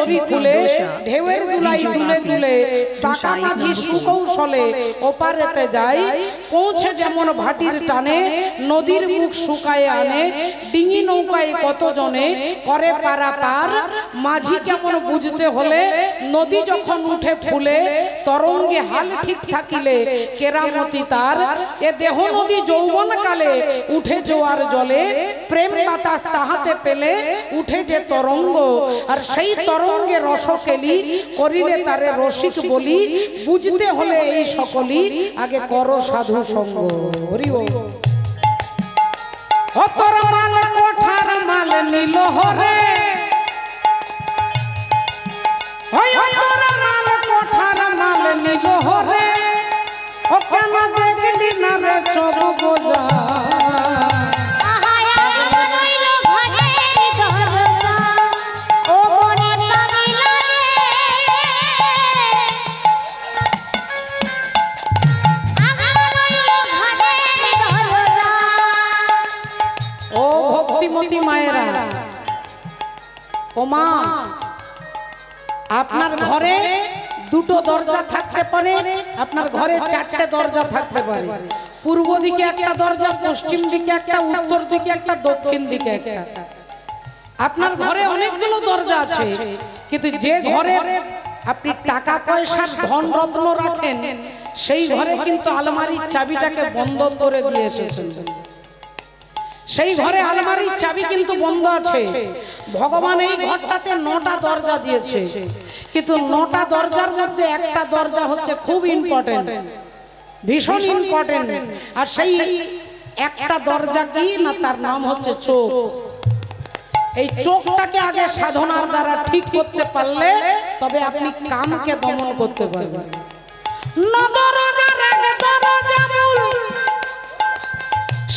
দড়ি খুলে ঢেউয়ের দুলাই দুলে দুলে টাকা মাঝি সুকৌশলে ওপারেতে যায়। পৌঁছে যেমন ভাটির টানে নদীর মুখ শুকায় আনে, ডিঙি নৌকায় কত জনে করে পারাপার। মাঝি যেমন বুঝতে হলে নদী যখন উঠে ফুলে, তরঙ্গে হাল ঠিক থাকিলে কেরামতি তার। এ দেহ নদী যৌবন কালে উঠে জোয়ার জলে, প্রেম বাতাস তাহাতে পেলে উঠে যে তরঙ্গ। আর সেই তরঙ্গে রসকেলি করিলে তারে রসিক বলি। বুঝতে হলে এই সকলই আগে করো সাধু সঙ্গ। হরি ও তোর মাল কোঠার মাল নিল হরে, তোর মাল কোঠার মাল নিল হরে। ও কেন দেখলি না রে চোখ বোঝা, মায়েরা ও মা, আপনার ঘরে দুটো দরজা থাকতে পারে, আপনার ঘরে চারটে দরজা থাকতে পারে। পূর্ব দিকে একটা দরজা, পশ্চিম দিকে একটা, উত্তর দিকে একটা, দক্ষিণ দিকে একটা। আপনার ঘরে অনেকগুলো দরজা আছে, কিন্তু যে ঘরে আপনি টাকা পয়সার ধন রত্ন রাখেন সেই ঘরে কিন্তু আলমারির চাবিটাকে বন্ধ করে দিয়ে এসেছেন। সেই ঘরে আলমারির চাবি কিন্তু বন্ধ আছে। ভগবান এই ঘরটাতে 9টা দরজা দিয়েছে, কিন্তু 9টা দরজার মধ্যে একটা দরজা হচ্ছে খুব ইম্পর্টেন্ট, ভীষণ ইম্পর্টেন্ট। আর সেই একটা দরজা কি না, তার নাম হচ্ছে চোখ। এই চোখটাকে আগে সাধনার দ্বারা ঠিক করতে পারলে তবে আপনি কামকে দমন করতে পারবেন।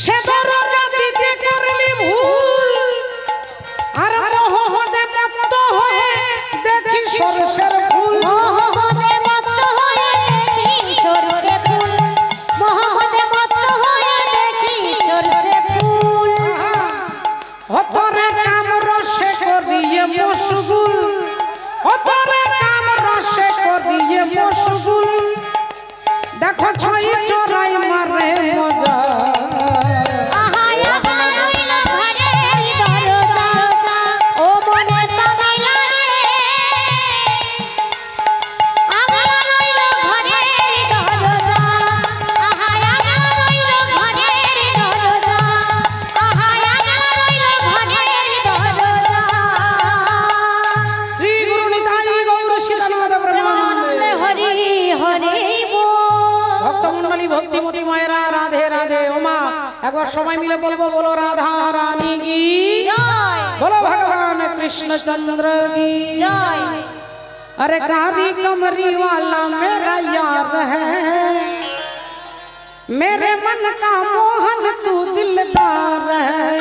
সে দরজা দিতে করলি ভুল, আর মোহমদে মত্ত হয়ে দেখি সরষের ফুল। মোহমদে মত্ত হয়ে দেখি সরষে ফুল, মোহমদে মত্ত হয়ে দেখি সরষে ফুল। ও তোরে কাম রসে করিয়ে মশগুল, ও তোরে কাম রসে করিয়ে মশগুল। দেখো ছয় চোরাই মারে মজা, ভক্তিমতী মায়েরা রাধে রাধে। ওমা একবার সবাই মিলে বলবো, বলো রাধা রানী কি জয়, বলো ভগবান कृष्णचंद्र की जय। अरे कारी कमरी वाला मेरा यार है, मेरे मन का मोहन तू दिलदार है।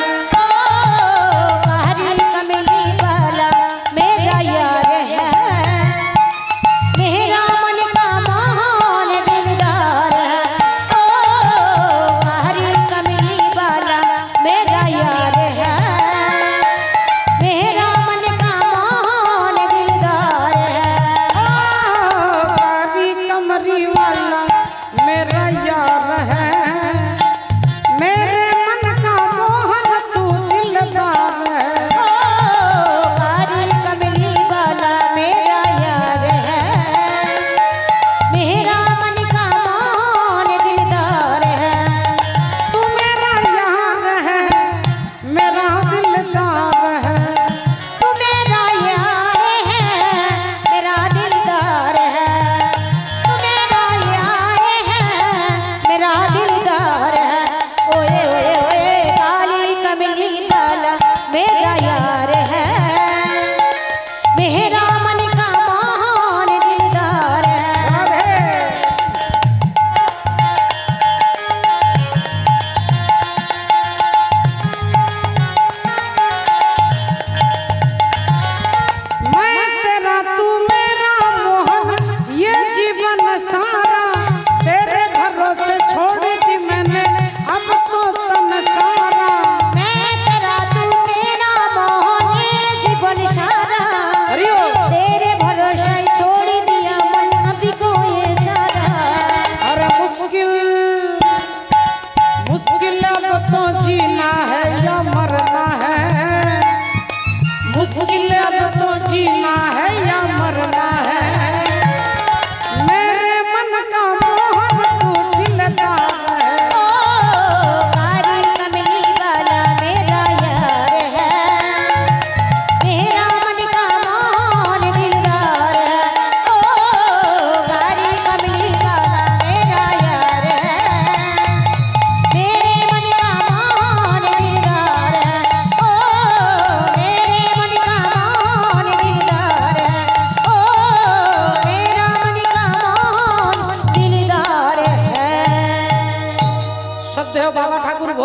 कारी कमरी वाला मेरा यार है, मेरा मन का मोहन दिलदार है। ओ कारी कमरी वाला मेरा यार है, मेरा मन का मोहन दिलदार है। ओ कारी कमरी वाला मेरा यार है, मेरे मन का मोहन तू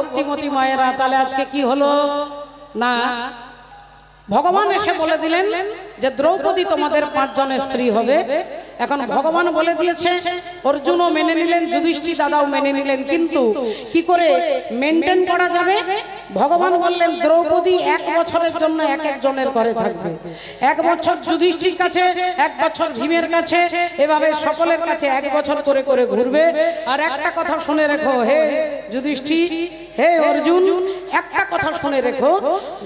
ভক্তিমতী মায়েরা, তাহলে আজকে কি হলো না, ভগবান এসে বলে দিলেন যে দ্রৌপদী তোমাদের 5 জনের স্ত্রী হবে। এখন ভগবান বলে দিয়েছে, অর্জুনও মেনে নিলেন, যুধিষ্ঠির দাদাও মেনে নিলেন, কিন্তু কি করে মেনটেন করা যাবে? ভগবান বললেন দ্রৌপদী 1 বছরের জন্য এক একজনের ঘরে থাকবে। 1 বছর যুধিষ্ঠির কাছে, 1 বছর ভীমের কাছে, এভাবে সকলের কাছে 1 বছর করে করে ঘুরবে। আর একটা কথা শুনে রেখো হে যুধিষ্ঠির, হে অর্জুন, একটা কথা শুনে রেখো,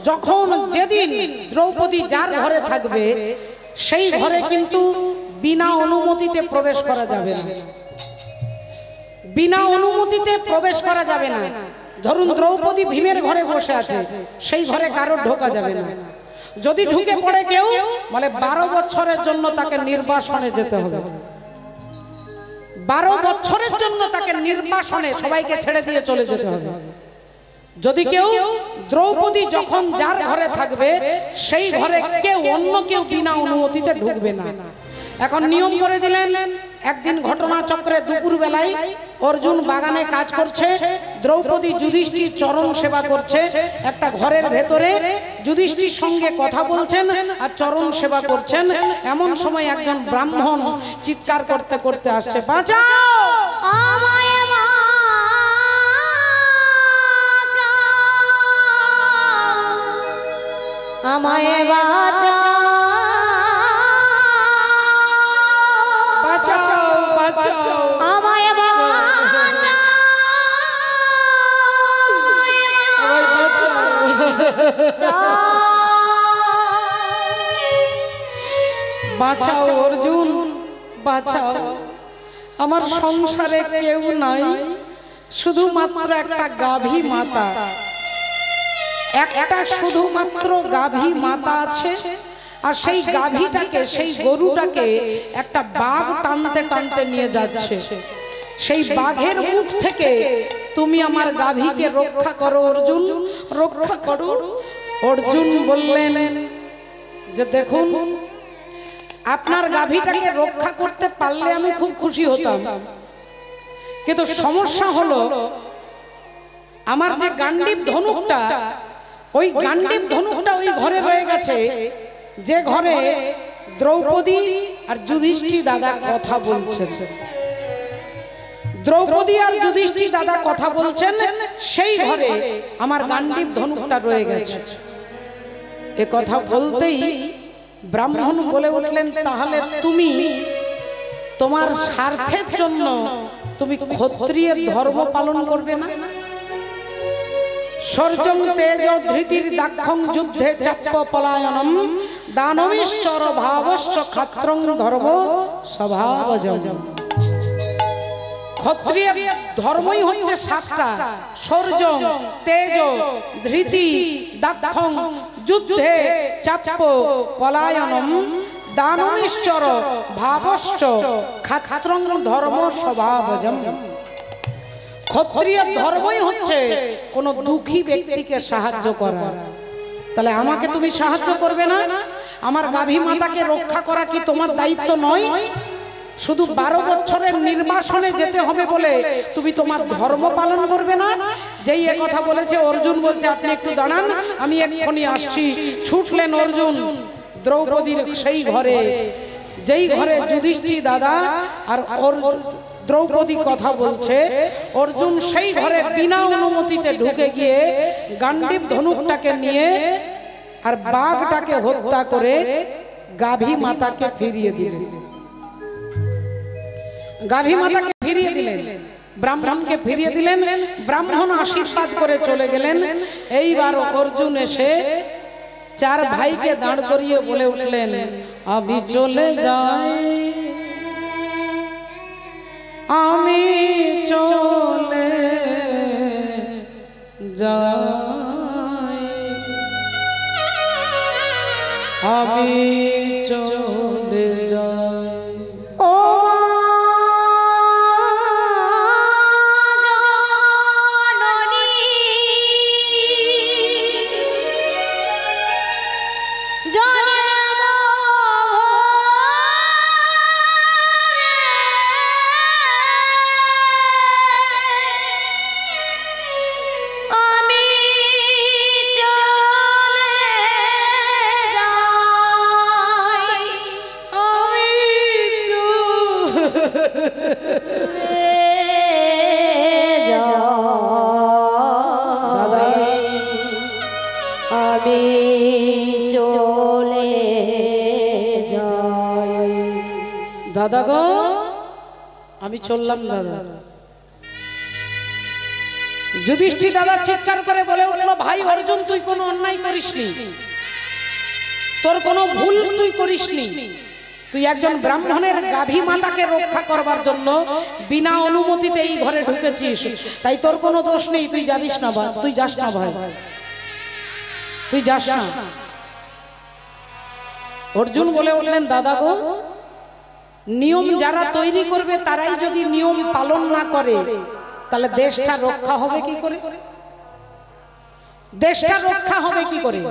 যখন যেদিন দ্রৌপদী যার ঘরে থাকবে সেই ঘরে কিন্তু বিনা অনুমতিতে প্রবেশ করা যাবে না। বিনা অনুমতিতে প্রবেশ করা যাবে না। ধরুন দ্রৌপদী ভীমের ঘরে বসে আছে, সেই ঘরে কারোর ঢোকা যাবে না। যদি ঢুকে পড়ে কেউ, মানে 12 বছরের জন্য তাকে নির্বাসনে যেতে হবে। 12 বছরের জন্য তাকে নির্বাসনে, সবাইকে ছেড়ে দিয়ে চলে যেতে হবে। যদি কেউ, দ্রৌপদী যখন যার ঘরে থাকবে সেই ঘরে কেউ, অন্য কেউ বিনা অনুমতিতে ঢুকবে না। এখন নিয়ম করে দিলেন। একদিন ঘটনা চক্রে দুপুর বেলায় অর্জুন বাগানে কাজ করছে, দ্রৌপদী যুধিষ্ঠির চরণ সেবা করছে। একটা ঘরের ভেতরে যুধিষ্ঠির সঙ্গে কথা বলছেন আর চরণ সেবা করছেন। এমন সময় একজন ব্রাহ্মণ চিৎকার করতে করতে আসছে, বাঁচাও আমায়, আমায় বাঁচাও, বাঁচাও, বাঁচাও, আমায় বাঁচাও, বাঁচাও অর্জুন, বাঁচাও। আমার সংসারে কেউ নাই, শুধুমাত্র একটা গাভী মাতা, একটা শুধুমাত্র গাভী মাতা আছে। আর সেই গাভীটাকে, সেই গরুটাকে একটা বাঘ টানতে টানতে নিয়ে যাচ্ছে। সেই বাঘের মুখ থেকে তুমি আমার গাভীকে রক্ষা করো অর্জুন, রক্ষা করো। অর্জুন বললেন যে দেখুন, আপনার গাভীটাকে রক্ষা করতে পারলে আমি খুব খুশি হতাম, কিন্তু সমস্যা হলো আমার যে গান্ডীব ধনুকটা, ওই গান্ডীব ধনুকটা ওই ঘরে রয়ে গেছে, যে ঘরে দ্রৌপদী আর যুধিষ্ঠির দাদা কথা বলছেন। দ্রৌপদী আর যুধিষ্ঠির দাদা কথা বলছেন, সেই ঘরে আমার গান্ডীব ধনুকটা রয়ে গেছে। এ কথা বলতেই ব্রাহ্মণ বলে উঠলেন, তাহলে তুমি তোমার স্বার্থের জন্য তুমি ক্ষত্রিয়ের ধর্ম পালন করবে না? সর্জং তেজ ধৃতির দাক্ষং যুদ্ধে চাপ্প পলায়নম দানবিশ্চর ভাবশ্চ ক্ষত্রং ধর্ম স্বভাবজম। ক্ষত্রিয় ধর্মই হচ্ছে 7টা, সর্জং তেজ ধৃতি দাক্ষং যুদ্ধে চাপ্প পলায়নম দানবিশ্চর ভাবশ্চ ক্ষত্রং ধর্ম স্বভাবজম। ক্ষত্রিয় ধর্মই হচ্ছে কোন দুঃখী ব্যক্তিকে সাহায্য করা। তাহলে আমাকে তুমি সাহায্য করবে না? আমার গাভী মাতাকে রক্ষা করা কি তোমার দায়িত্ব নয়? শুধু 12 বছরের নির্বাসনে যেতে হবে বলে তুমি তোমার ধর্ম পালন করবে না? যেই এ কথা বলেছে, অর্জুন বলছে আপনি একটু দাঁড়ান, আমি এক্ষুনি আসছি। ছুটলেন অর্জুন দ্রৌপদীর সেই ঘরে, যেই ঘরে যুধিষ্ঠির দাদা আর দ্রৌপদী কথা বলছে। অর্জুন সেই ঘরে বিনা অনুমতিতে ঢুকে গিয়ে গান্ডীব ধনুকটাকে নিয়ে আর বাঘটাকে হত্যা করে গাভী মাতাকে ফিরিয়ে দিলেন। গাভী মাতাকে ফিরিয়ে দিলেন, ব্রাহ্মণকে ফিরিয়ে দিলেন। ব্রাহ্মণ আশীর্বাদ করে চলে গেলেন। এইবার অর্জুন এসে 4 ভাইকে দাঁড় করিয়ে বলে উঠলেন, আমি চলে যাই, আমি চলে যাই, আমি চলে যাই। ও দাদা আমি চলে যাই। দাদা গো আমি চললাম দাদা। যুধিষ্ঠির দাদা চিৎকার করে বলে উঠলো, ভাই অর্জুন তুই কোনো অন্যায় করিসনি, তোর কোনো ভুল তুই করিসনি। তুই একজন ব্রাহ্মণের গাভী মাতাকে রক্ষা করবার জন্য বিনা অনুমতিতে এই ঘরে ঢুকেছিস, তাই তোর কোনো দোষ নেই। তুই যাবিস না ভাই, তুই যাস না ভাই, তুই যাস না। অর্জুন বলে উঠলেন, দাদা গো নিয়ম যারা তৈরি করবে তারাই যদি নিয়ম পালন না করে তাহলে দেশটা রক্ষা হবে কি করে? দেশটা রক্ষা হবে কি করে?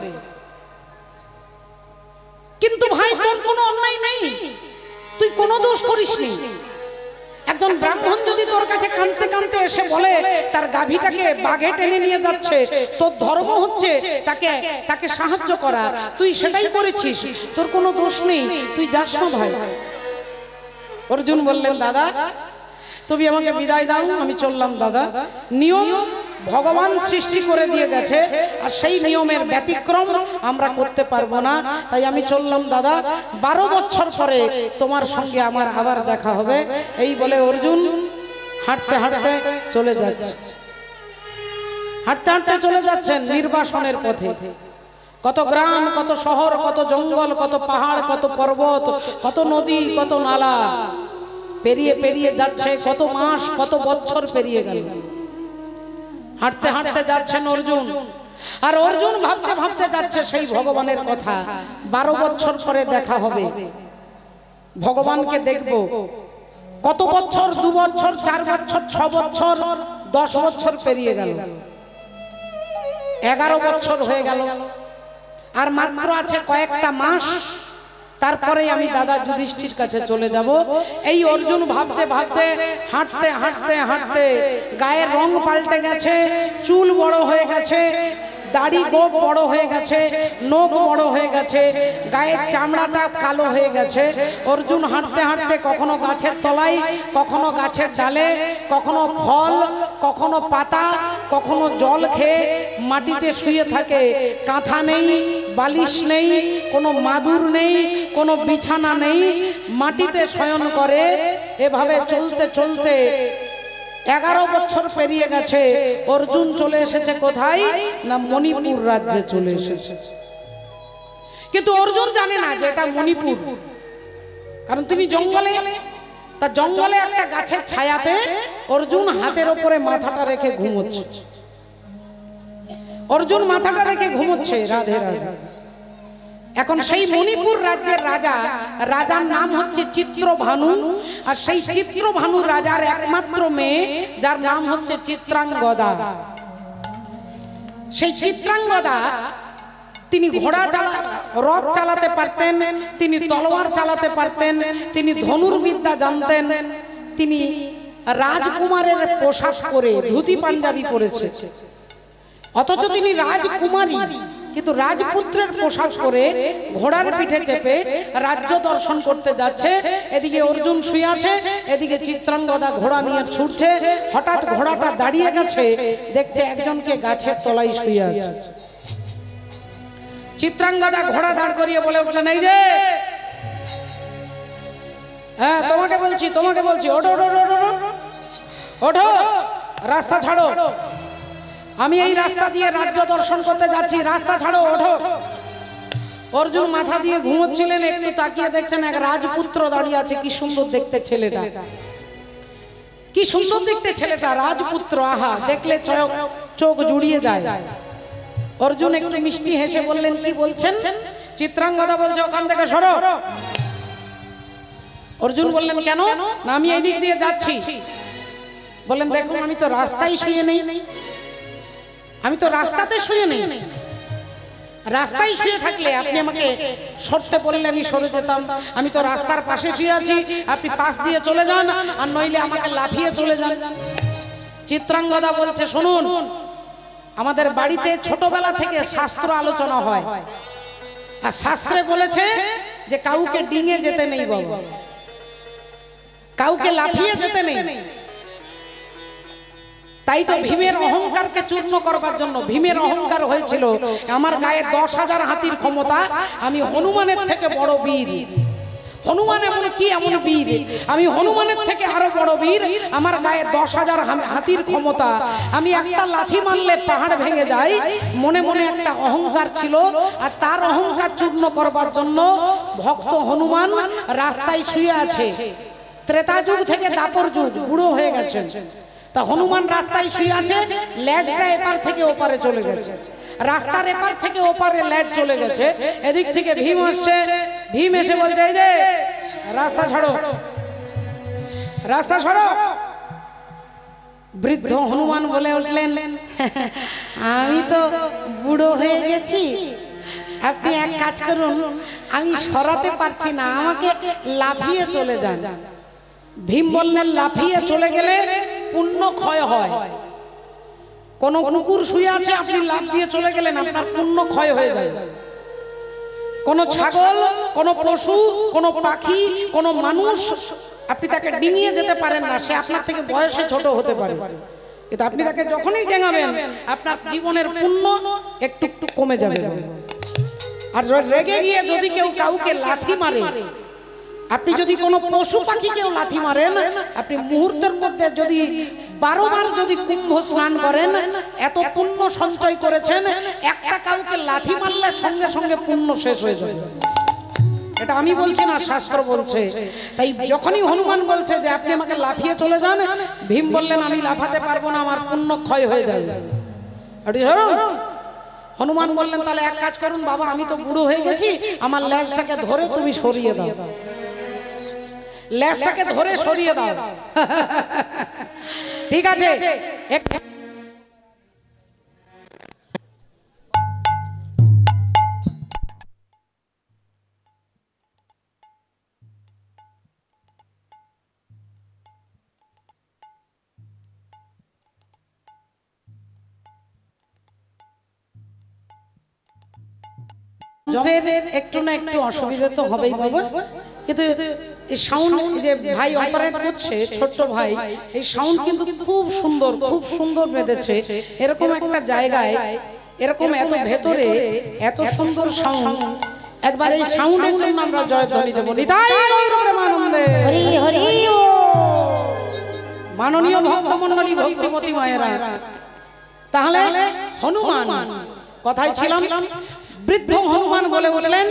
কিন্তু ভাই তোর কোনো অন্যায় নেই, তুই কোনো দোষ করিসনি। একজন ব্রাহ্মণ যদি তোর কাছে কাঁদতে কাঁদতে এসে বলে তার গাভীটাকে বাঘে টেনে নিয়ে যাচ্ছে, তোর ধর্ম হচ্ছে তাকে সাহায্য করা, তুই সেটাই করেছিস, তোর কোনো দোষ নেই, তুই যাস না ভাই। অর্জুন বললেন, দাদা তুমি আমাকে বিদায় দাও, আমি চললাম দাদা। নিয়ম ভগবান সৃষ্টি করে দিয়ে গেছে, আর সেই নিয়মের ব্যতিক্রম আমরা করতে পারবো না, তাই আমি চললাম দাদা। 12 বছর পরে তোমার সঙ্গে আমার আবার দেখা হবে। এই বলে অর্জুন হাঁটতে হাঁটতে চলে যাচ্ছে, হাঁটতে হাঁটতে চলে যাচ্ছেন নির্বাসনের পথে। কত গ্রাম, কত শহর, কত জঙ্গল, কত পাহাড়, কত পর্বত, কত নদী, কত নালা পেরিয়ে পেরিয়ে যাচ্ছে। কত মাস, কত বছর পেরিয়ে গেল। হাঁটতে হাঁটতে যাচ্ছেন অর্জুন, আর অর্জুন ভাবতে ভাবতে যাচ্ছে সেই ভগবানের কথা। 12 বছর পরে দেখা হবে, ভগবানকে দেখব। কত বছর, 2 বছর, 4 বছর, 6 বছর, 10 বছর পেরিয়ে গেল, 11 বছর হয়ে গেল, আর মাত্র আছে কয়েকটা মাস, তারপরে আমি দাদা যুধিষ্ঠির কাছে চলে যাব। এই অর্জুন ভাবতে ভাবতে হাঁটতে হাঁটতে হাঁটতে গায়ের রং পাল্টে গেছে, চুল বড় হয়ে গেছে, দাড়ি গোপ বড় হয়ে গেছে, নখ বড় হয়ে গেছে, গায়ের চামড়াটা কালো হয়ে গেছে। অর্জুন হাঁটতে হাঁটতে কখনো গাছের তলায়, কখনো গাছের ডালে, কখনো ফল, কখনো পাতা, কখনো জল খেয়ে মাটিতে শুয়ে থাকে। কাঁথা নেই, বালিশ নেই, কোনো মাদুর নেই, কোনো বিছানা নেই, মাটিতে শয়ন করে। এভাবে চলতে চলতে 11 বছর পেরিয়ে গেছে। অর্জুন চলে এসেছে কোথায়? না মণিপুর রাজ্যে চলে এসেছে। কিন্তু অর্জুন জানে না যে এটা মণিপুর, কারণ তিনি জঙ্গলে, তা জঙ্গলে একটা গাছের ছায়াতে অর্জুন হাতের উপরে মাথাটা রেখে ঘুমোচ্ছে। অর্জুন মাথাটা রেখে ঘুমোচ্ছে। রাধে রাধে। এখন সেই মণিপুর রাজ্যের রাজার নাম হচ্ছে চিত্রভানু, আর সেই চিত্রভানু রাজার একমাত্র মেয়ে, যার নাম হচ্ছে চিত্রাঙ্গদা। সেই চিত্রাঙ্গদা তিনি ঘোড়া রথ চালাতে পারতেন, তিনি তলোয়ার চালাতে পারতেন, তিনি ধনুর্বিদ্যা জানতেন, তিনি রাজকুমারের পোশাক পরে ধুতি পাঞ্জাবি পরেছে। অথচ তিনি রাজকুমারী, কিন্তু রাজপুত্রের পোশাক পরে ঘোড়ার পিঠে চেপে রাজ্য দর্শন করতে যাচ্ছে। এদিকে অর্জুন শুয়ে আছে, এদিকে চিত্রাঙ্গদা ঘোড়া নিয়ে ছুটছে। হঠাৎ ঘোড়াটা দাঁড়িয়ে গেছে, দেখছে একজনকে গাছের তলায় শুয়ে আছে। চিত্রাঙ্গদা ঘোড়া দাঁড় করিয়ে বলে উঠলেন, এই যে, হ্যাঁ তোমাকে বলছি, তোমাকে বলছি, ওঠো ওঠো ওঠো ওঠো, রাস্তা ছাড়ো, আমি এই রাস্তা দিয়ে রাজ্য দর্শন করতে যাচ্ছি, রাস্তা ছাড়ো, ওঠো। অর্জুন মাথা দিয়ে ঘুমোচ্ছিলেন, একটু তাকিয়ে দেখছেন এক রাজপুত্র দাঁড়িয়ে আছে। কি সুন্দর দেখতে ছেলেটা, কি সুন্দর দেখতে ছেলেটা, রাজপুত্র। আহা, দেখলে চোখ জুড়িয়ে যায়। অর্জুন একটু মিষ্টি হেসে বললেন, কি বলছেন? চিত্রাঙ্গদা বলছে, ওখান থেকে সরো। অর্জুন বললেন, কেন? না আমি এই দিক দিয়ে যাচ্ছি। বললেন, দেখুন আমি তো রাস্তায় শুয়ে নেই, আমি তো রাস্তাতে শুয়ে নেই। রাস্তায় শুয়ে থাকলে আপনি আমাকে সরতে বললে আমি সরে যেতাম। আমি তো রাস্তার পাশে শুয়ে আছি, আপনি পাশ দিয়ে চলে যান, আর নইলে আমাকে লাফিয়ে চলে যান। চিত্রাঙ্গদা বলছে, শুনুন, আমাদের বাড়িতে ছোটবেলা থেকে শাস্ত্র আলোচনা হয়, আর শাস্ত্রে বলেছে যে কাউকে ডিঙে যেতে নেই বাবা। কাউকে লাফিয়ে যেতে নেই। তাই তো ভীমের অহংকারকে চূর্ণ করবার জন্য, ভীমের অহংকার হয়েছিল আমার গায়ে 10,000 হাতির ক্ষমতা, আমি হনুমানের থেকে বড় বীর। হনুমান এমন কি এমন বীর, আমি হনুমানের থেকে আরো বড় বীর, আমার গায়ে 10,000 হাতির ক্ষমতা, আমি একটা লাথি মারলে পাহাড় ভেঙে যায়। মনে মনে একটা অহংকার ছিল, আর তার অহংকার চূর্ণ করবার জন্য ভক্ত হনুমান রাস্তায় শুয়ে আছে। ত্রেতা যুগ থেকে দাপর যুগ, বুড়ো হয়ে গেছে। তা হনুমান রাস্তায় শুয়ে আছে, লেজটা এপার থেকে ওপারে চলে গেছে, রাস্তার এপার থেকে ওপারে লেজ চলে গেছে। এদিক থেকে ভীম আসছে, ভীম এসে বলছে এই যে রাস্তা ছাড়ো, রাস্তা ছাড়ো। বৃদ্ধ হনুমান বলে উঠলেন আমি তো বুড়ো হয়ে গেছি, আপনি এক কাজ করুন, আমি সরাতে পারছি না, আমাকে লাফিয়ে চলে যান। ভীম বললেন লাফিয়ে চলে গেলে পুণ্য ক্ষয় হয়। কোন কুকুর শুয়ে আছে, আপনি লাফ দিয়ে চলে গেলেন, আপনার পুণ্য ক্ষয় হয়ে যায়। কোন ছাগল, কোন পশু, কোন পাখি, কোন মানুষ আপনি তাকে ডিঙিয়ে যেতে পারেন না, সে আপনার থেকে বয়সে ছোট হতে পারে, কিন্তু আপনি তাকে যখনই ডেঙাবেন আপনার জীবনের পুণ্য একটু একটু কমে যাবে। আর রেগে গিয়ে যদি কেউ কাউকে লাথি মারে, আপনি যদি কোনো পশু পাখিকেও লাথি মারেন, আপনি মুহূর্তের মধ্যে যদি 12 বার যদি কুম্ভ স্নান করেন, এত পুণ্য সঞ্চয় করেছেন, একটা কাউকে লাথি মারলে সঙ্গে সঙ্গে পুণ্য শেষ হয়ে যাবে। এটা আমি বলছি না, শাস্ত্র বলছে। তাই যখনই হনুমান বলছে যে আপনি আমাকে লাফিয়ে চলে যান, ভীম বললেন আমি লাফাতে পারবো না, আমার পুণ্য ক্ষয় হয়ে যায়। হনুমান বললেন তাহলে এক কাজ করুন বাবা, আমি তো বুড়ো হয়ে গেছি, আমার লেজটাকে ধরে তুমি সরিয়ে দাও, লেজটাকে ধরে সরিয়ে দাও। ঠিক আছে, একটু না একটু অসুবিধা তো হবেই বাবা, কিন্তু এই সাউন্ড যে ভাই অপারেট করছে, ছোট্ট ভাই, এই সাউন্ড কিন্তু খুব সুন্দর, খুব সুন্দর বেঁধেছে। এরকম একটা জায়গায়, এরকম এত ভেতরে এত সুন্দর সাউন্ড, একবার এই সাউন্ডের জন্য আমরা জয়ধ্বনি দেব। মাননীয় ভক্তমণ্ডলী, ভক্তিমতী মায়েরা, তাহলে হনুমান কথাই ছিলাম, বৃদ্ধ হনুমান বলে উঠলেন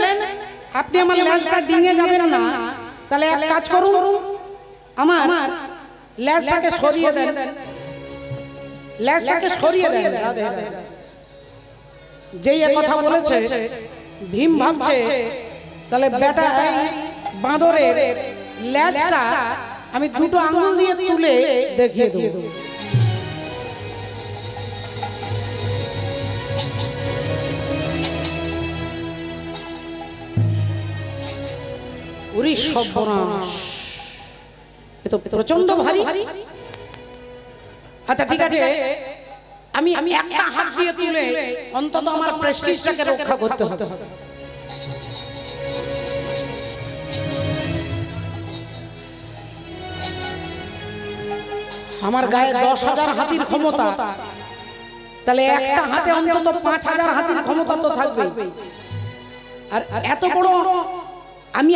আপনি আমার লেজটা ডিঙে যাবেন না, তাহলে এক কাজ করুন, আমার লেজটাকে সরিয়ে দেন, লেজটাকে সরিয়ে দেন। যেই কথা বলেছে ভীম ভাবছে তাহলে বেটা বাঁদরের লেজটা আমি দুটো আঙ্গুল দিয়ে তুলে দেখিয়ে দেব। প্রচন্ড ভারী। আচ্ছা ঠিক আছে, আমি একটা হাত দিয়ে তুলে অন্তত আমার প্রেস্টিজটাকে রক্ষা করতে হবে। আমার গায়ে 10,000 হাতির ক্ষমতা, তাহলে একটা হাতে অন্তত 5,000 হাতির ক্ষমতা তো থাকবে। আর এত বড় আমি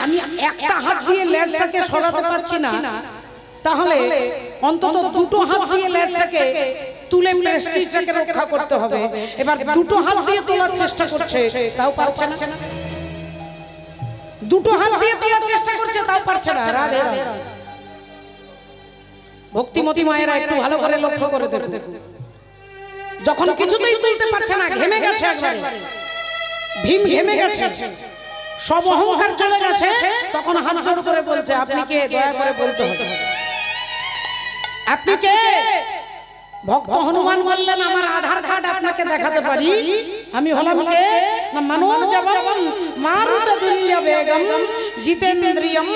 একটা হাত দিয়ে লেজটাকে সরাতে পারছি না, তাহলে অন্তত দুটো হাত দিয়ে লেজটাকে তুলে প্রেস্টিজটাকে রক্ষা করতে হবে। এবার দুটো হাত দিয়ে তোলার চেষ্টা করছে, তাও পারছে না। দুটো হাত দিয়ে তোলার চেষ্টা করছে, তাও পারছে না। রাধে ভক্তিমতী মায়েরা একটু ভালো করে লক্ষ্য করে দেখুন, যখন কিছুতেই তুলতে পারছে না, ঘেমে গেছে একবারে, ভীম ঘেমে গেছে, সব অহংকার চলে গেছে, তখন হাত জোড় করে বলছে আপনি কে, দয়া করে বলতে হবে আপনি কে। ভক্ত হনুমান বললেন আমার আধার কার্ড আপনাকে দেখাতে পারি, আমি হলাম কে না মনোজবম মারুততুল্য বেগম জিতেন্দ্রিয়ম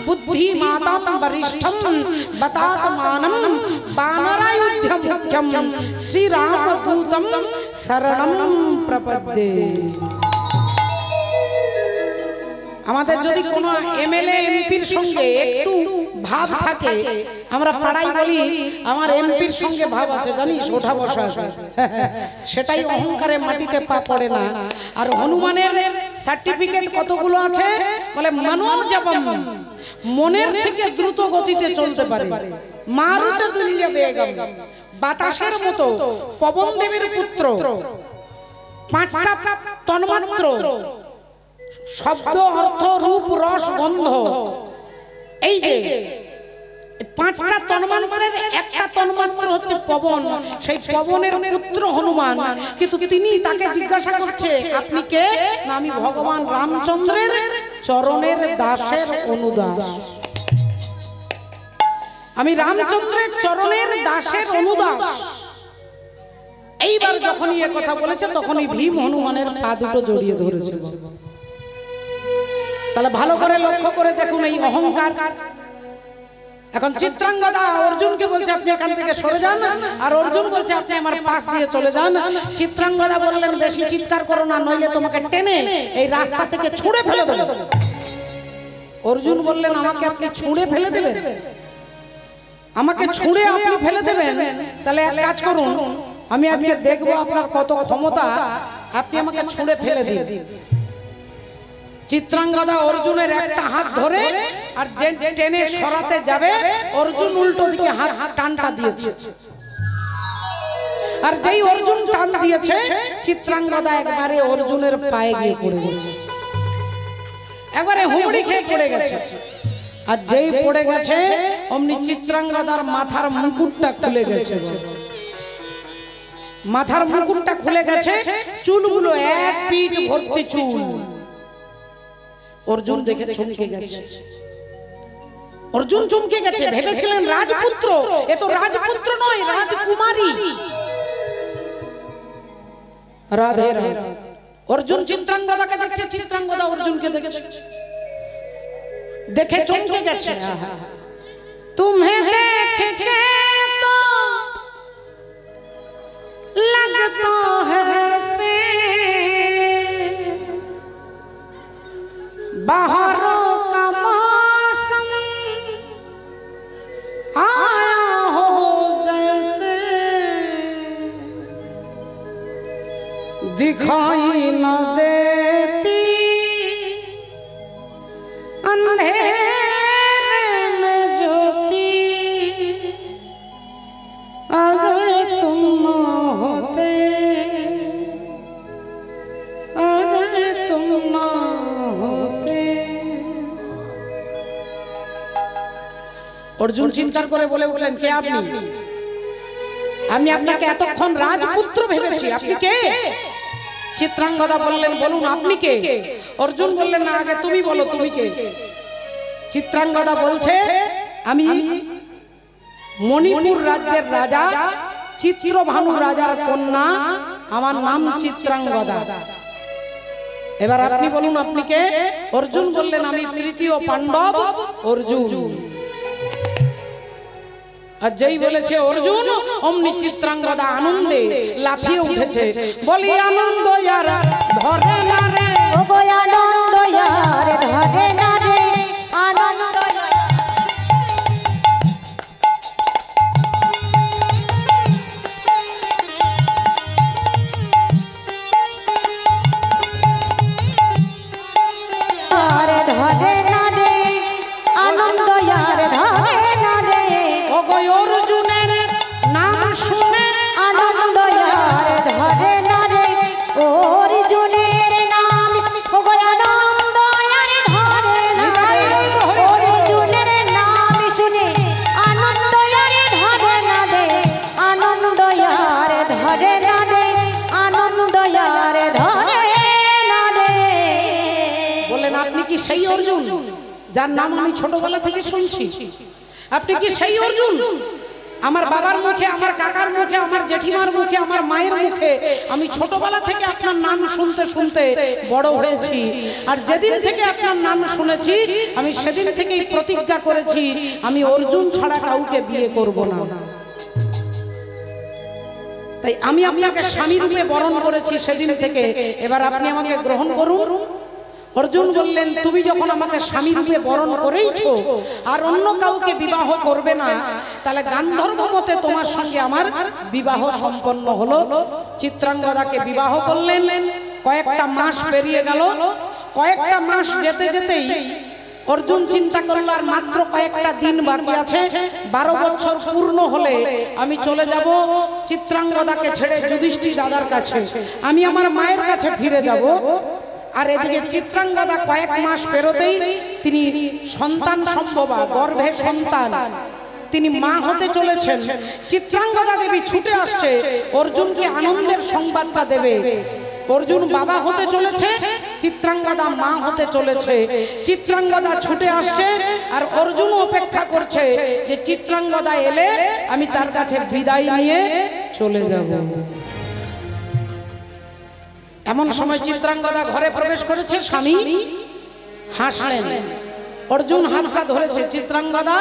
বুদ্ধিমাতাম বরিষ্ঠম বতাতমানম বানরায়ুধ্য মুখ্যম শ্রীরামদূতম শরণম প্রপদ্যে। আমাদের যদি কোনো এমএলএ এমপির সঙ্গে একটু ভাব থাকে, আমরা পাড়ায় বলি আমার এমপির সঙ্গে ভাব আছে, জানিস ওঠা বসা আছে, সেটাই অহংকারে মাটিতে পা পড়ে না। আর হনুমানের সার্টিফিকেট কতগুলো আছে বলে, মনোজবম, মনের থেকে দ্রুত গতিতে চলতে পারে, মারুত দুনিয়া বেগম, বাতাসের মতো, পবন দেবীর পুত্র, 5টা তন্মাত্র, শব্দ, অর্থ, রূপ, রস, গন্ধ, এই যে 5টা তন্মাত্রের একটা তন্মাত্র হচ্ছে পবন, সেই পবনের পুত্র হনুমান। কিন্তু তিনি, তাকে জিজ্ঞাসা করছে আপনি কে? না, আমি ভগবান রামচন্দ্রের চরণের দাসের অনুদাস, আমি রামচন্দ্রের চরণের দাসের অনুদাস। এইবার যখনই এ কথা বলেছে তখনই ভীম হনুমানের পা দুটো জড়িয়ে ধরেছিল। তাহলে ভালো করে লক্ষ্য করে দেখুন এই অহংকার। এখন চিত্রাঙ্গদা অর্জুনকে বলছে আপনি এখান থেকে সরে যান, আর অর্জুন বলছে আপনি আমার পাশ দিয়ে চলে যান। চিত্রাঙ্গদা বললেন বেশি চিৎকার করো না, নইলে তোমাকে টেনে এই রাস্তা থেকে ছুঁড়ে ফেলে দেব। অর্জুন বললেন আমাকে আপনি ছুঁড়ে ফেলে দেবেন? আমাকে ছুঁড়ে আপনি ফেলে দেবেন? তাহলে এক কাজ করুন, আমি আজকে দেখবো আপনার কত ক্ষমতা, আপনি আমাকে ছুঁড়ে ফেলে দিন। চিত্রাঙ্গদা অর্জুনের একটা হাত ধরে আর যে টেনে সরাতে যাবে, অর্জুন উল্টো দিকে হাত টানটা দিয়েছে, আর যেই অর্জুন টান দিয়েছে চিত্রাঙ্গদা একবারে অর্জুনের পায়ে গিয়ে পড়ে গেছে, একবারে হুমড়ি খেয়ে পড়ে গেছে। আর যেই পড়ে গেছে অমনি চিত্রাঙ্গদার মাথার মুকুটটা খুলে গেছে, মাথার মুকুটটা খুলে গেছে, চুলগুলো এক পিঠ ভর্তি চুল। অর্জুন দেখে চমকে গেছে, অর্জুন চমকে গেছে, ভেবেছিলেন রাজপুত্র, এ তো রাজপুত্র নয়, রাজকুমারী। রাধে রাধে। অর্জুন চিত্রাঙ্গদাকে দেখছে, চিত্রাঙ্গদা অর্জুনকে দেখছে, দেখে চমকে গেছে। तुम्हें देख के तो लगता है से बाहरों का मौसम आया हो जैसे, दिखाई न देती अंधेरे में ज्योति, अगर तुम न होते, अगर तुम न होते। অর্জুন চিৎকার করে বলে উঠলেন কে আপনি? আমি আপনাকে এতক্ষণ রাজপুত্র ভেবেছি, আপনি কে? চিত্রাঙ্গদা বললেন বলুন আপনি কে? অর্জুন বললেন না, আগে তুমি বলো তুমি কে? চিত্রাঙ্গদা বলছে আমি মণিপুর রাজ্যের রাজা চিত্রভানু রাজার কন্যা, আমার নাম চিত্রাঙ্গদা। এবার আপনি বলুন আপনি কে? অর্জুন বললেন আমি তৃতীয় পাণ্ডব অর্জুন। আর যেই বলেছে অর্জুন অমনি চিত্রাঙ্গদা আনন্দে লাফিয়ে উঠেছে, বলি আনন্দ ইয়ার ধরে না রে, ও গো আনন্দ ইয়ার ধরে না রে, আনন্দ ধরে না রে, আনন্দ ইয়ার ধরে না রে, ও গো অর্জুনের নাম শুনে আনন্দ ইয়ার ধরে না রে, অর্জুনের নাম, ও গো আনন্দ ইয়ার ধরে না রে, অর্জুনের নাম শুনে আনন্দ ইয়ার ধরে না রে, আনন্দ ইয়ার ধরে না রে, আনন্দ ইয়ার ধরে না রে। বললেন আপনি কি সেই অর্জুন যার নাম আমি ছোটবেলা থেকে শুনছি? আপনি কি সেই অর্জুন? আমার বাবার মুখে, আমার কাকার মুখে, আমার জেঠিমার মুখে, আমার মায়ের মুখে আমি ছোটবেলা থেকে আপনার নাম শুনতে শুনতে বড় হয়েছি। আর যেদিন থেকে আপনার নাম শুনেছি আমি সেদিন থেকেই প্রতিজ্ঞা করেছি আমি অর্জুন ছাড়া কাউকে বিয়ে করব না। তাই আমি আপনাকে স্বামী রূপে বরণ করেছি সেদিন থেকে। এবার আপনি আমাকে গ্রহণ করুন। অর্জুন বললেন তুমি যখন আমাকে স্বামী রূপে বরণ করেইছো আর অন্য কাউকে বিবাহ করবে না, তাহলে গান্ধর্ব মতে তোমার সঙ্গে আমার বিবাহ সম্পন্ন হলো। চিত্রাঙ্গদাকে বিবাহ করলেন। কয়েকটা মাস পেরিয়ে গেল। কয়েকটা মাস যেতে যেতেই অর্জুন চিন্তা করল আর মাত্র কয়েকটা দিন বাকি আছে, 12 বছর পূর্ণ হলে আমি চলে যাব চিত্রাঙ্গদাকে ছেড়ে যুধিষ্ঠির দাদার কাছে, আমি আমার মায়ের কাছে ফিরে যাব। আর এদিকে চিত্রাঙ্গদা কয়েক মাস পেরোতেই তিনি সন্তান সম্ভবা, গর্ভে সন্তান, তিনি মা হতে চলেছেন। চিত্রাঙ্গদা দেবী ছুটে আসছে অর্জুনকে আনন্দের সংবাদটা দেবে। অর্জুন বাবা হতে চলেছে, চিত্রাঙ্গদা মা হতে চলেছে। চিত্রাঙ্গদা ছুটে আসছে আর অর্জুন অপেক্ষা করছে যে চিত্রাঙ্গদা এলে আমি তার কাছে বিদায় নিয়ে চলে যাব। এমন সময় চিত্রাঙ্গদা ঘরে প্রবেশ করেছে, স্বামী হাসলেন। অর্জুন হাতটা ধরেছে, চিত্রাঙ্গদা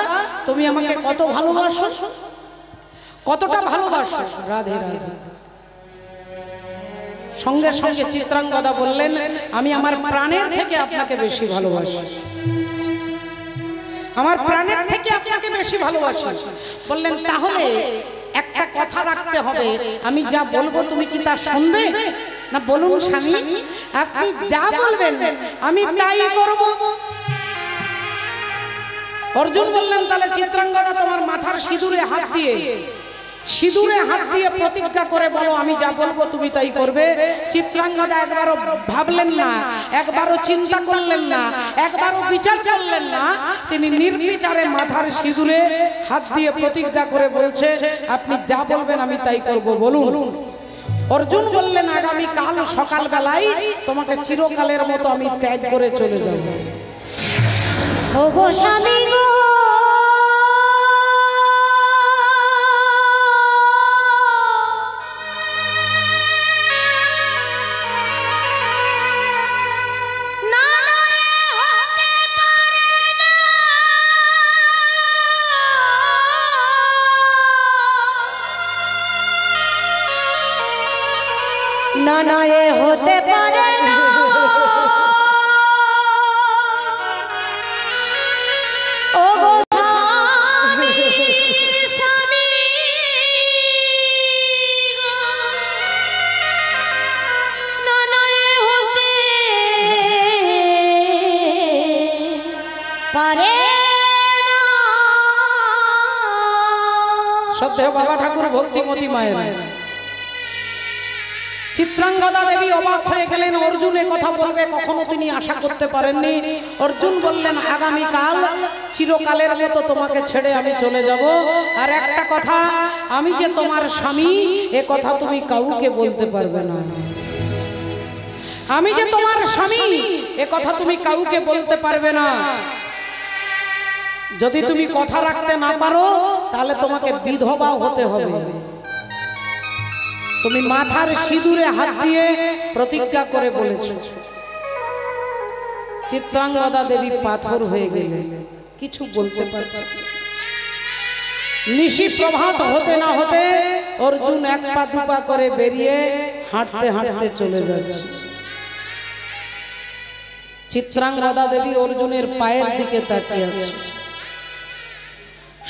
তুমি আমাকে কত ভালোবাসো, কতটা ভালোবাসো? রাধে রাধে। সঙ্গে সঙ্গে চিত্রাঙ্গদা বললেন আমি আমার প্রাণের থেকে আপনাকে বেশি ভালোবাসি, আমার প্রাণের থেকে আপনাকে বেশি ভালোবাসি। বললেন তাহলে একটা কথা রাখতে হবে, আমি যা বলবো তুমি কি তা শুনবে? না বলুন স্বামী, আপনি যা বলবেন আমি তাই করব। অর্জুন বললেন তাহলে চিত্রাঙ্গদা তোমার মাথার সিঁদুরে হাত দিয়ে প্রতিজ্ঞা করে বলো আমি যা বলবো তুমি তাই করবে। চিত্রাঙ্গদা একবারও ভাবলেন না, একবারও চিন্তা করলেন না, একবারও বিচার করলেন না, তিনি নির্বিচারে মাথার সিঁদুরে হাত দিয়ে প্রতিজ্ঞা করে বলছে আপনি যা বলবেন আমি তাই করব, বলুন। অর্জুন বললেন আগামী কাল সকাল বেলায় তোমাকে চিরকালের মতো আমি ত্যাগ করে চলে যাব। ওগো স্বামী গো, না না এ হতে পারে না, ও গো স্বামী স্বামী না না এ হতে পারে না। শ্রদ্ধেয় বাবা ঠাকুর ভক্তিমতী মায়ের। চিত্রাঙ্গদা দেবী অবাক হয়ে গেলেন, অর্জুন কথা বলবে কখনো তিনি আশা করতে পারেননি। অর্জুন বললেন আগামীকাল চিরকালের মতো তোমাকে ছেড়ে আমি চলে যাব। আর একটা কথা, আমি যে তোমার স্বামী এ কথা তুমি কাউকে বলতে পারবে না। আমি যে তোমার স্বামী এ কথা তুমি কাউকে বলতে পারবে না। যদি তুমি কথা রাখতে না পারো তাহলে তোমাকে বিধবা হতে হবে। তুমি মাথার সিঁদুরে হাত দিয়ে প্রতিজ্ঞা করে বলেছ। চিত্রাঙ্গদা দেবী পাথর হয়ে গেলেন, কিছু বলতে পারছে। নিশি প্রভাত হতে না হতে অর্জুন এক পা দুপা করে বেরিয়ে হাঁটতে হাঁটতে চলে যাচ্ছে। চিত্রাঙ্গদা দেবী অর্জুনের পায়ের দিকে তাকিয়ে আছে।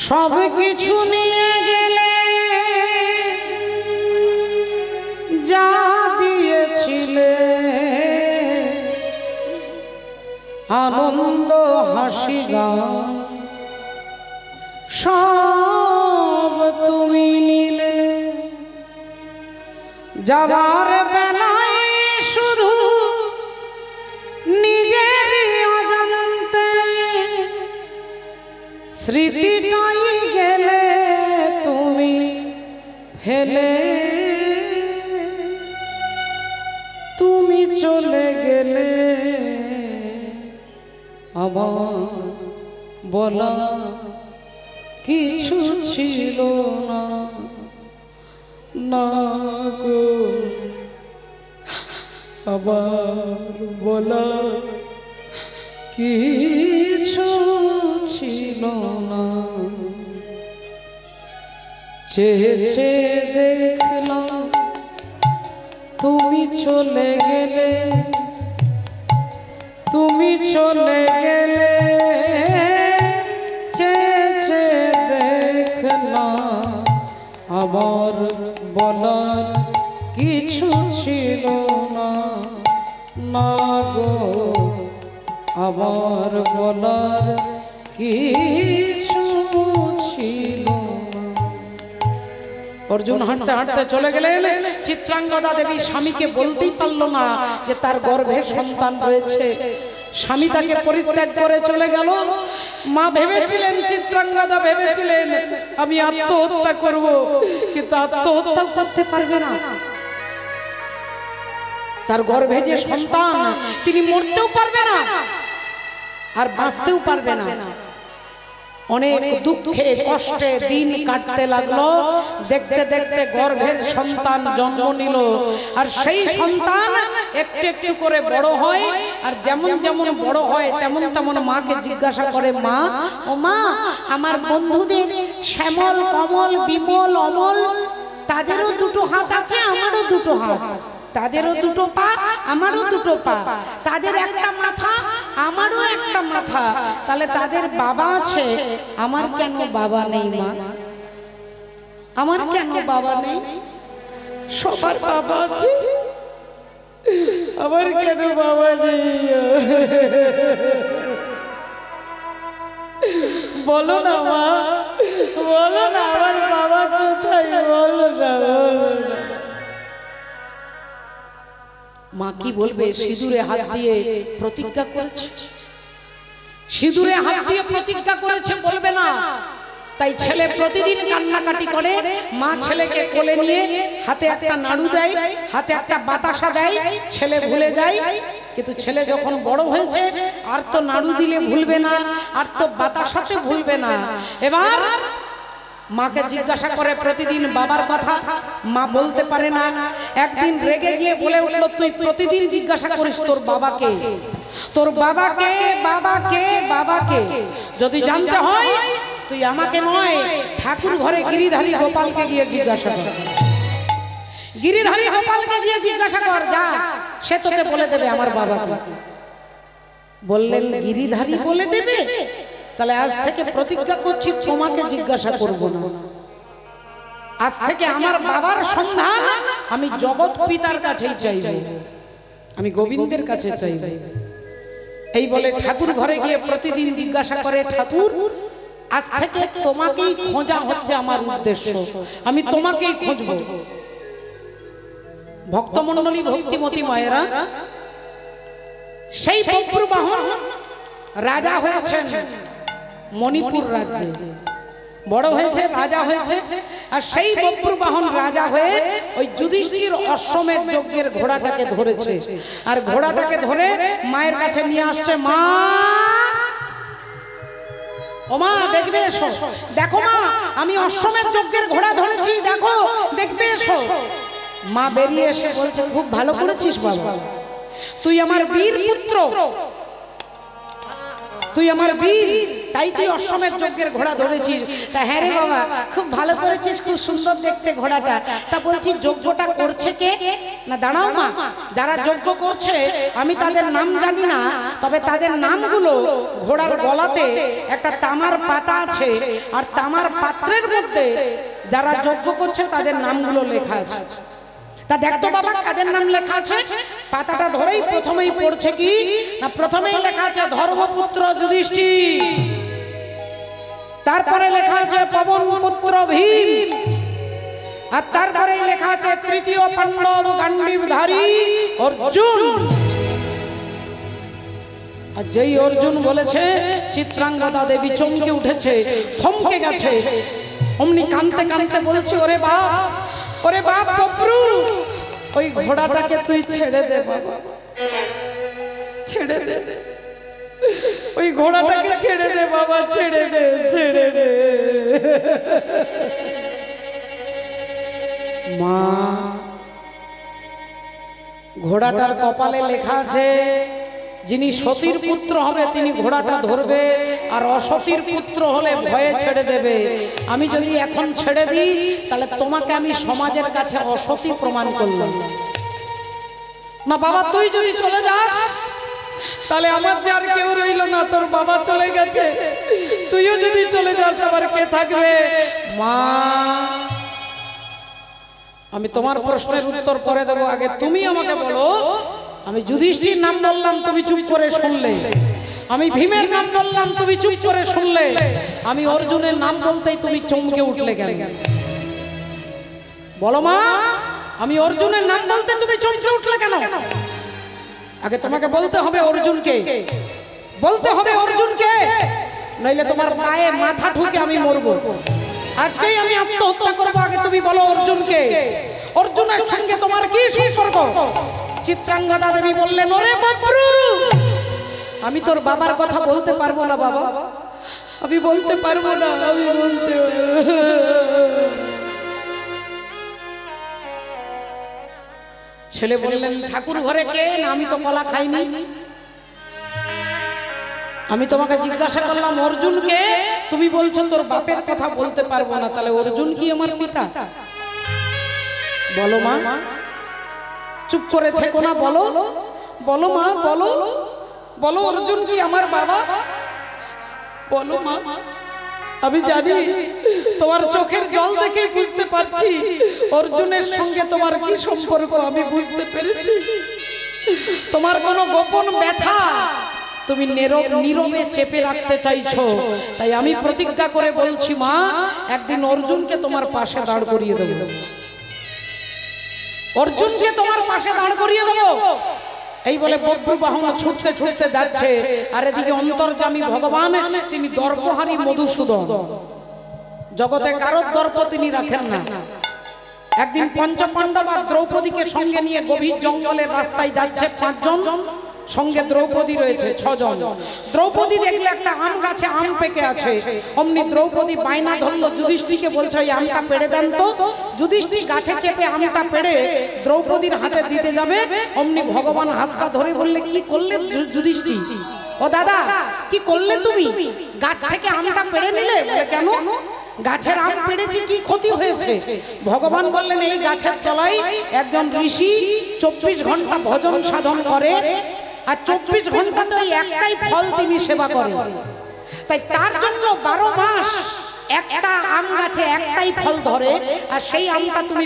সব কিছু নিয়ে গেলে যা দিয়েছিলে, আনন্দ হাসি গান সব তুমি নিলে। যাবার বেলায় শুধু নিজের অজান্তে স্মৃতিটাই গেলে তুমি ফেলে। তুমি চলে গেলে আমার বলা কিছু ছিল না, না গো আবার বলা কিছু ছিল না। চেয়ে চেয়ে দেখলাম তুমি চলে গেলে, তুমি চলে গেলে চেয়ে দেখলাম আমার বলার কিছু ছিল না, না গো আমার বলার কিছু ছিল না। অর্জুন হাঁটতে হাঁটতে চলে গেলেন। চিত্রাঙ্গদা দেবী স্বামীকে বলতেই পারল না যে তার গর্ভে সন্তান রয়েছে। স্বামী তাকে পরিত্যাগ করে চলে গেল। মা ভেবেছিলেন, চিত্রাঙ্গদা ভেবেছিলেন আমি আত্মহত্যা করব, কিন্তু আত্মহত্যা করতে পারবে না। তার গর্ভে যে সন্তান, তিনি মরতেও পারবে না আর বাঁচতেও পারবে না। অনেক দুঃখে কষ্টে দিন কাটতে লাগলো। দেখতে দেখতে গর্ভের সন্তান জন্ম নিল। আর সেই সন্তান একটু একটু করে বড় হয়। আর যেমন যেমন বড় হয় তেমন তেমন মাকে জিজ্ঞাসা করে, মা ও মা, আমার বন্ধুদের শ্যামল, কমল, বিমল, অমল, তাদেরও দুটো হাত আছে, আমারও দুটো হাত। তাদেরও দুটো পা, আমারও দুটো পা। তাদের একটা মাথা, আমারও একটা মাথা। তাহলে তাদের বাবা আছে, আমার কেন বাবা নেই মা? আমার কেন বাবা নেই? সবার বাবা আছে, আমার কেন বাবা নেই? বলো না মা, বলো না আমার বাবা কোথায়? বলো না, বলো না। মা কি বলবে? সিঁদুরে হাত দিয়ে প্রতিজ্ঞা করেছে, সিঁদুরে হাত দিয়ে প্রতিজ্ঞা করেছে, বলবে না। তাই ছেলে প্রতিদিন কান্নাকাটি করে। মা ছেলেকে কোলে নিয়ে হাতে একটা নাড়ু দেয়, হাতে একটা বাতাসা দেয়, ছেলে ভুলে যায়। কিন্তু ছেলে যখন বড় হয়েছে আর তো নাড়ু দিলে ভুলবে না, আর তো বাতাসাতে ভুলবে না। এবার মাকে জিজ্ঞাসা করে প্রতিদিন বাবার কথা। মা বলতে পারে না। একদিন রেগে গিয়ে বলে উঠল, তুই প্রতিদিন জিজ্ঞাসা করিস তোর বাবাকে, তোর বাবাকে, বাবাকে, বাবাকে। যদি জানতে হয় তুই আমাকে নয়, ঠাকুর ঘরে গিরিধারী গোপালকে গিয়ে জিজ্ঞাসা কর। গিরিধারী গোপালকে গিয়ে জিজ্ঞাসা কর, যা, সে তোকে বলে দেবে আমার বাবাকে। বললেন গিরিধারী বলে দেবে? তাহলে আজ থেকে প্রতিজ্ঞা করছি তোমাকে জিজ্ঞাসা করব না। আজ থেকে আমার বাবার সন্ধান আমি জগৎ পিতার কাছেই চাইব, আমি গোবিন্দের কাছে চাইব। এই বলে ঠাকুর ঘরে গিয়ে প্রতিদিন জিজ্ঞাসা করে, ঠাকুর আজ থেকে তোমাকেই খোঁজা হচ্ছে আমার উদ্দেশ্য, আমি তোমাকেই খুঁজব। ভক্তমণ্ডলী, ভক্তিমতী মায়েরা, সেই বব্রবাহন রাজা হয়েছেন মণিপুর রাজ্যে, বড় হয়েছে, রাজা হয়েছে। আর সেই বব্রবাহন রাজা হয়ে ওই যুধিষ্ঠির অশ্বমেধ যজ্ঞের ঘোড়াটাকে ধরেছে। আর ঘোড়াটাকে ধরে মায়ের কাছে নিয়ে আসছে। মা, ও মা, দেখবে এসো, দেখো মা, আমি অশ্বমেধ যজ্ঞের ঘোড়া ধরেছি, দেখো, দেখবে এসো। মা বেরিয়ে এসে বলছে, খুব ভালো করেছিস বাবা, তুই আমার বীর পুত্র, তুই আমার বীর, তাই তুই অশ্বমেধ যজ্ঞের ঘোড়া ধরেছিস। তা হ্যাঁ রে বাবা, খুব ভালো করেছিস, খুব সুন্দর দেখতে ঘোড়াটা। তা বলছি যজ্ঞটা করছে কে? না দাঁড়াও মা, যারা যজ্ঞ করছে আমি তাদের নাম জানি না, তবে তাদের নামগুলো ঘোড়ার গলাতে একটা তামার পাতা আছে, আর তামার পাত্রের মধ্যে যারা যজ্ঞ করছে তাদের নামগুলো লেখা আছে। তা দেখতো বাবা কাদের নাম লেখা আছে। পাতাটা ধরেই প্রথমেই পড়ছে কি না, প্রথমেই লেখা আছে ধর্মপুত্র যুধিষ্ঠির, তারপরে লেখা আছে পবন পুত্র ভীম, আর তারপরেই লেখা আছে তৃতীয় পাণ্ডব গান্ডীবধারী অর্জুন। আর যেই অর্জুন বলেছে, চিত্রাঙ্গদা দেবী চমকে উঠেছে, থমকে গেছে। অমনি কাঁদতে কাঁদতে বলছে, ওরে বাপ, ওরে বাপ বব্রু, ওই ঘোড়াটাকে তুই ছেড়ে দে বাবা, ছেড়ে দে, ওই ঘোড়াটাকে ছেড়ে দে বাবা, ছেড়ে দে, ছেড়ে দে। মা, ঘোড়াটার কপালে লেখা আছে যিনি সতীর পুত্র হবে তিনি ঘোড়াটা ধরবে, আর অসতীর পুত্র হলে ভয়ে ছেড়ে দেবে। আমি যদি এখন ছেড়ে দিই তাহলে তোমাকে আমি সমাজের কাছে অসতী প্রমাণ করলাম না বাবা। তুই যদি চলে যাস তাহলে আমার যে আর কেউ রইল না, তোর বাবা চলে গেছে, তুইও যদি চলে যাস আবার কে থাকবে? মা, আমি তোমার প্রশ্নের উত্তর পরে দেবো, আগে তুমি আমাকে বলো। আমি যুধিষ্ঠির নাম বললাম, তুমি চুপ করে শুনলে। আমি ভীমের নাম বললাম, তুমি চুপ করে শুনলে। আমি অর্জুনের নাম বলতেই তুমি চমকে উঠলে কেন? বলো মা, আমি অর্জুনের নাম বলতে তুমি চমকে উঠলে কেন? আগে তোমাকে বলতে হবে অর্জুনকে, বলতে হবে অর্জুনকে, নইলে তোমার পায়ে মাথা ঠুকে আমি মরবো। আজকেই আমি আত্মহত্যা করবো। আগে তুমি বলো অর্জুনকে, অর্জুনের সঙ্গে তোমার কি সম্পর্ক? চিত্রাঙ্গদা দেবী বললেন, ওরে বাবরু, আমি তোর বাবার কথা বলতে পারবো না বাবা, আমি বলতে পারবো না, আমি বলতে। ছেলে বললেন, ঠাকুর ঘরে কে? না, আমি তো কলা খাইনি। আমি তোমাকে জিজ্ঞাসা করলাম অর্জুনকে, তুমি বলছো তোর বাপের কথা বলতে পারবো না, তাহলে অর্জুন কি আমার পিতা? বলো মা, চুপ করে থেকো না, বলো বলো মা, বলো বলো, অর্জুন কি আমার বাবা? বলো মা। আমি জানি তোমার চোখের জল দেখে বুঝতে পারছি অর্জুনের সঙ্গে তোমার কি সম্পর্ক। আমি বুঝতে পেরেছি তোমার কোনো গোপন ব্যথা তুমি নীরবে চেপে রাখতে চাইছো। তাই আমি প্রতিজ্ঞা করে বলছি মা, একদিন অর্জুনকে তোমার পাশে দাঁড় করিয়ে দেবো, অর্জুনকে তোমার পাশে দাঁড় করিয়ে দেবো। এই বলে বব্রু বাহন ছুটতে ছুটতে যাচ্ছে, আর এদিকে অন্তর্যামী ভগবান, তিনি দর্পহারী মধুসূদন, জগতে কারোর দর্প তিনি রাখেন না। একদিন পঞ্চপাণ্ডব আর দ্রৌপদীকে সঙ্গে নিয়ে গভীর জঙ্গলের রাস্তায় যাচ্ছে 5 জন, সঙ্গে দ্রৌপদী রয়েছে 6 জন। দ্রৌপদী দেখলে একটা আম গাছে আম পেকে আছে, অমনি দ্রৌপদী বায়না ধরলো, যুধিষ্ঠিরকে বলছে ওই আমটা পেড়ে দেন তো। যুধিষ্ঠির গাছে চেপে আমটা পেড়ে দ্রৌপদীর হাতে দিতে যাবে, অমনি ভগবান হাতটা ধরে বললে, কি করলে যুধিষ্ঠির? ও দাদা, কি করলে তুমি? গাছ থেকে আমটা পেড়ে নিলে? বলে কেন? গাছের আম পেড়েছি, কি ক্ষতি হয়েছে? ভগবান বললেন, এই গাছের তলায় একজন ঋষি 24 ঘন্টা ভজন সাধন করে, আর 24 ঘন্টাতে ওই একটাই ফল তিনি সেবা করেন। তাই তার জন্য 12 মাস একটা আম গাছে একটাই ফল ধরে, আর সেই আমটা তুমি